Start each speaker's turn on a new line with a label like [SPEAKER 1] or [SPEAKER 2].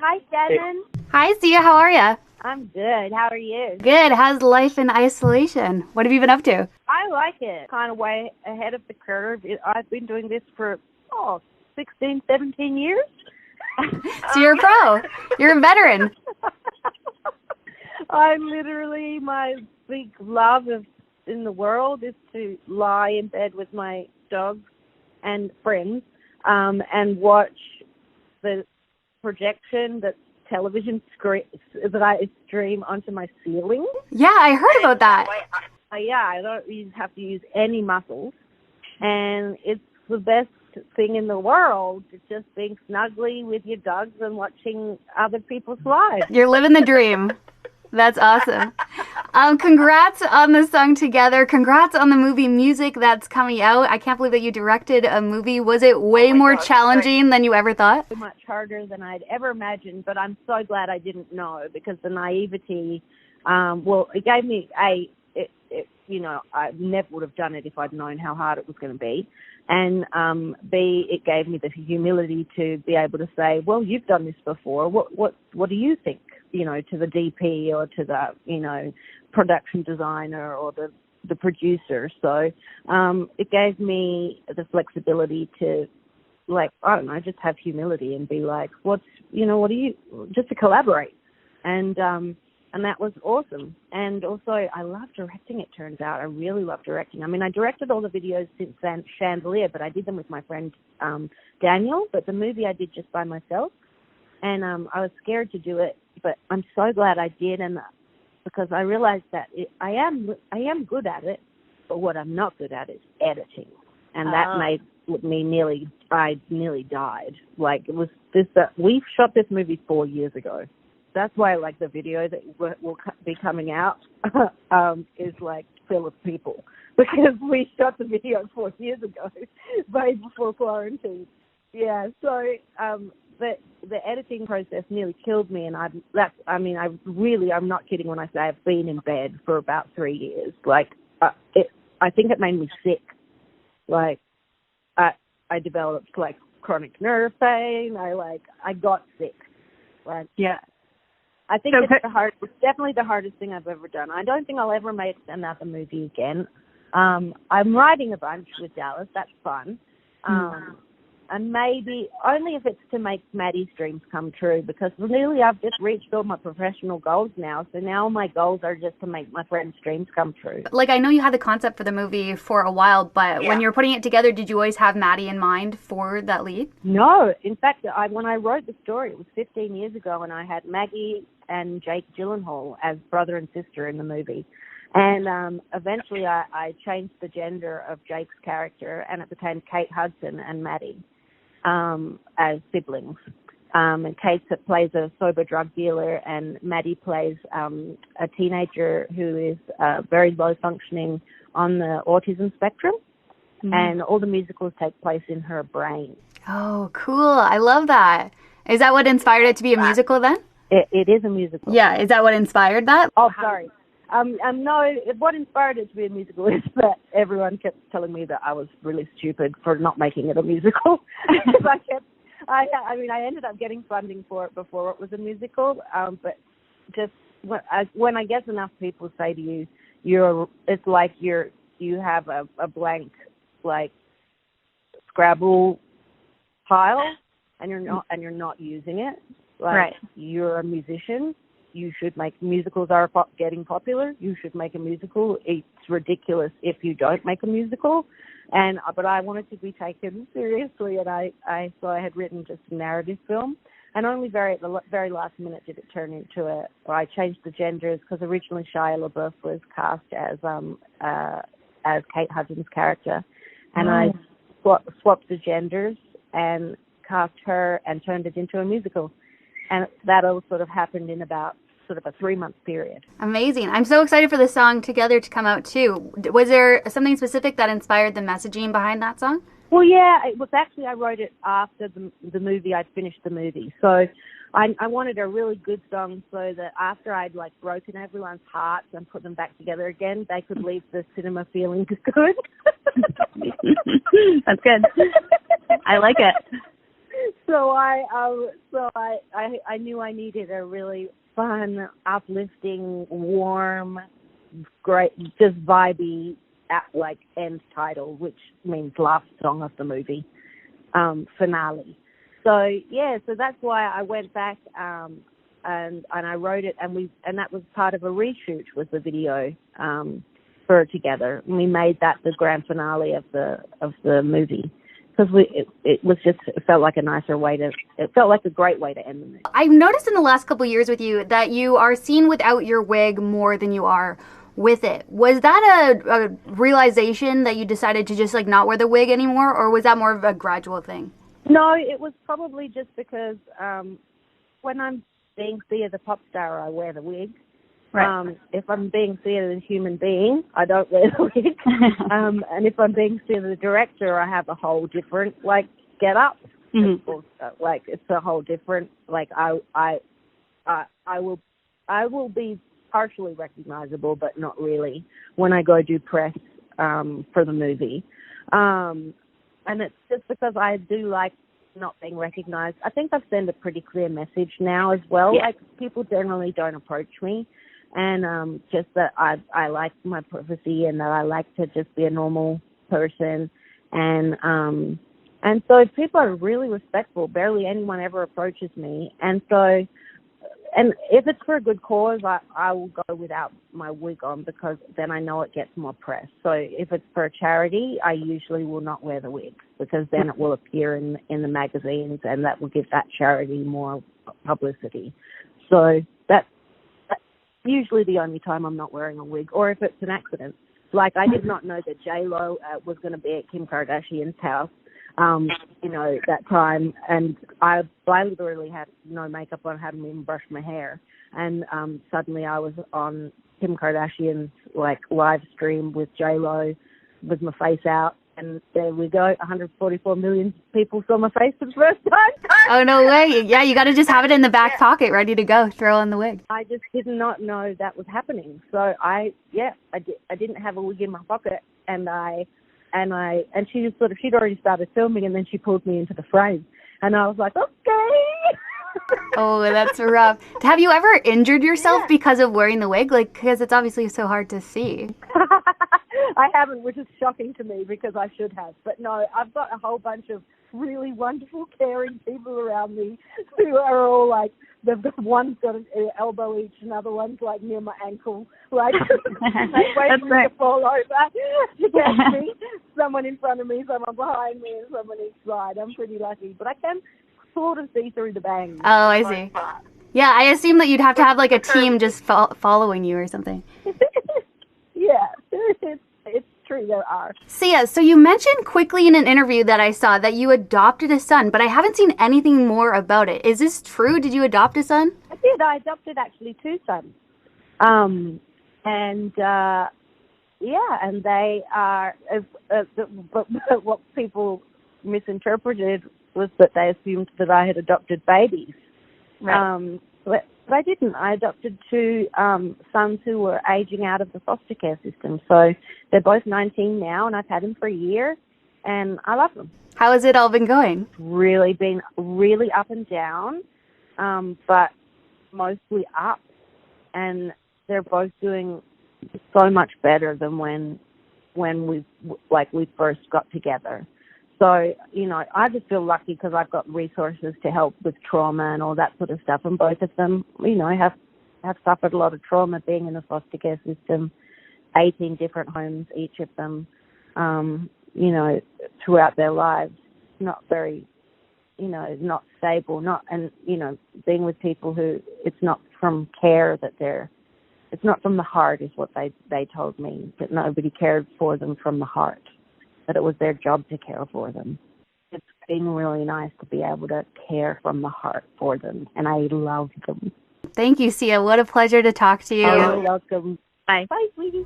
[SPEAKER 1] Hi, Shannon.
[SPEAKER 2] Hi, Sia. How are you?
[SPEAKER 1] I'm good. How are you?
[SPEAKER 2] Good. How's life in isolation? What have you been up to?
[SPEAKER 1] I like it. Kind of way ahead of the curve. I've been doing this for, 16, 17 years.
[SPEAKER 2] So you're a pro. You're a veteran.
[SPEAKER 1] My big love in the world is to lie in bed with my dogs and friends and watch the projection that's television that I stream onto my ceiling.
[SPEAKER 2] Yeah, I heard about that.
[SPEAKER 1] I don't have to use any muscles, and it's the best thing in the world. It's just being snuggly with your dogs and watching other people's lives.
[SPEAKER 2] You're living the dream. That's awesome. Congrats on the song Together. Congrats on the movie Music that's coming out. I can't believe that you directed a movie. Was it way more challenging than you ever thought?
[SPEAKER 1] Much harder than I'd ever imagined, but I'm so glad I didn't know, because the naivety, it gave me I never would have done it if I'd known how hard it was going to be. And B, it gave me the humility to be able to say, well, you've done this before. What do you think? To the DP or to the, production designer or the producer. So it gave me the flexibility to, just have humility and be like, just to collaborate. And that was awesome. And also, I love directing, it turns out. I really love directing. I mean, I directed all the videos since Chandelier, but I did them with my friend Daniel. But the movie I did just by myself. And I was scared to do it, but I'm so glad I did, and because I realized that I am good at it, but what I'm not good at is editing. And that made me I nearly died. Like, it was this, we shot this movie 4 years ago. That's why, the video that will be coming out is, full of people. Because we shot the video 4 years ago, way before quarantine. Yeah, so the editing process nearly killed me, and I'm not kidding when I say I've been in bed for about 3 years. I think it made me sick. I developed chronic nerve pain. I got sick. Yeah. I think it's definitely the hardest thing I've ever done. I don't think I'll ever make another movie again. I'm writing a bunch with Dallas. That's fun. And maybe only if it's to make Maddie's dreams come true, because really I've just reached all my professional goals now. So now my goals are just to make my friend's dreams come true.
[SPEAKER 2] I know you had the concept for the movie for a while, but when you were putting it together, did you always have Maddie in mind for that lead?
[SPEAKER 1] No. In fact, when I wrote the story, it was 15 years ago, and I had Maggie and Jake Gyllenhaal as brother and sister in the movie. And eventually I changed the gender of Jake's character, and it became Kate Hudson and Maddie. As siblings. And Kate plays a sober drug dealer, and Maddie plays a teenager who is very low functioning on the autism spectrum. Mm-hmm. And all the musicals take place in her brain.
[SPEAKER 2] Oh, cool. I love that. Is that what inspired it to be a musical then?
[SPEAKER 1] It is a musical.
[SPEAKER 2] Yeah. Is that what inspired that?
[SPEAKER 1] Oh, sorry. No, what inspired it to be a musical is that everyone kept telling me that I was really stupid for not making it a musical. I ended up getting funding for it before it was a musical. But just when I guess enough people say to you, it's like you have a blank Scrabble pile, and you're not using it.
[SPEAKER 2] Right.
[SPEAKER 1] You're a musician. You should make musicals are getting popular. You should make a musical. It's ridiculous if you don't make a musical. But I wanted to be taken seriously, and so I had written just a narrative film. And only at the very last minute did it turn into I changed the genders, because originally Shia LaBeouf was cast as Kate Hudson's character. And I swapped the genders and cast her and turned it into a musical. And that all sort of happened in about a 3-month period.
[SPEAKER 2] Amazing. I'm so excited for the song Together to come out too. Was there something specific that inspired the messaging behind that song?
[SPEAKER 1] Well, yeah, it was actually, I wrote it after the movie. I'd finished the movie. So I wanted a really good song so that after I'd broken everyone's hearts and put them back together again, they could leave the cinema feeling good.
[SPEAKER 2] That's good. I like it.
[SPEAKER 1] I knew I needed a really fun, uplifting, warm, great, just vibey, like end title, which means last song of the movie, finale. So yeah, so that's why I went back and I wrote it, and that was part of a reshoot, was the video for Together. And we made that the grand finale of the movie. Because it felt like it felt like a great way to end the movie.
[SPEAKER 2] I've noticed in the last couple of years with you that you are seen without your wig more than you are with it. Was that a realization that you decided to just like not wear the wig anymore, or was that more of a gradual thing?
[SPEAKER 1] No, it was probably just because when I'm being Sia the pop star, I wear the wig. Right. If I'm being Sia the human being, I don't wear the wig. And if I'm being Sia the director, I have a whole different get up. Mm-hmm. It's a whole different I will be partially recognizable, but not really, when I go do press for the movie. And it's just because I do like not being recognized. I think I've sent a pretty clear message now as well. Yeah. Like, people generally don't approach me. And just that I like my privacy, and that I like to just be a normal person. And so people are really respectful. Barely anyone ever approaches me. And so, and if it's for a good cause, I will go without my wig on, because then I know it gets more press. So if it's for a charity, I usually will not wear the wig, because then it will appear in the magazines, and that will give that charity more publicity. So that's usually the only time I'm not wearing a wig, or if it's an accident. Like, I did not know that J-Lo was going to be at Kim Kardashian's house, that time. And I literally had no makeup on, hadn't even brushed my hair. And suddenly I was on Kim Kardashian's, live stream with J-Lo with my face out. And there we go, 144 million people saw my face for the first time.
[SPEAKER 2] Oh, no way. Yeah, you got to just have it in the back pocket, ready to go, throw on the wig.
[SPEAKER 1] I just did not know that was happening. So I didn't have a wig in my pocket, and she just she'd already started filming, and then she pulled me into the frame. And I was like, okay.
[SPEAKER 2] Oh, that's rough. Have you ever injured yourself because of wearing the wig? Because it's obviously so hard to see.
[SPEAKER 1] I haven't, which is shocking to me, because I should have. But no, I've got a whole bunch of really wonderful, caring people around me who are all one's got an elbow each, another one's near my ankle, waiting to fall over to get me. Someone in front of me, someone behind me, and someone each side. I'm pretty lucky, but I can sort of see through the bangs.
[SPEAKER 2] Oh, I see. Yeah, I assume that you'd have to have a team just following you or something.
[SPEAKER 1] Yeah, it's true, there are.
[SPEAKER 2] Sia, so you mentioned quickly in an interview that I saw that you adopted a son, but I haven't seen anything more about it. Is this true? Did you adopt a son?
[SPEAKER 1] I did. I adopted actually 2 sons. And they are, but what people misinterpreted was that they assumed that I had adopted babies. Right. But I didn't. I adopted 2 sons who were aging out of the foster care system. So they're both 19 now, and I've had them for a year, and I love them.
[SPEAKER 2] How has it all been going?
[SPEAKER 1] Really been really up and down, but mostly up. And they're both doing so much better than when we first got together. So, I just feel lucky because I've got resources to help with trauma and all that sort of stuff. And both of them, have suffered a lot of trauma being in the foster care system, 18 different homes, each of them, throughout their lives. Not very, not stable, being with people who it's not from care it's not from the heart is what they told me, that nobody cared for them from the heart. That it was their job to care for them. It's been really nice to be able to care from the heart for them, and I love them.
[SPEAKER 2] Thank you, Sia. What a pleasure to talk to you.
[SPEAKER 1] You're welcome. Bye. Bye, sweetie.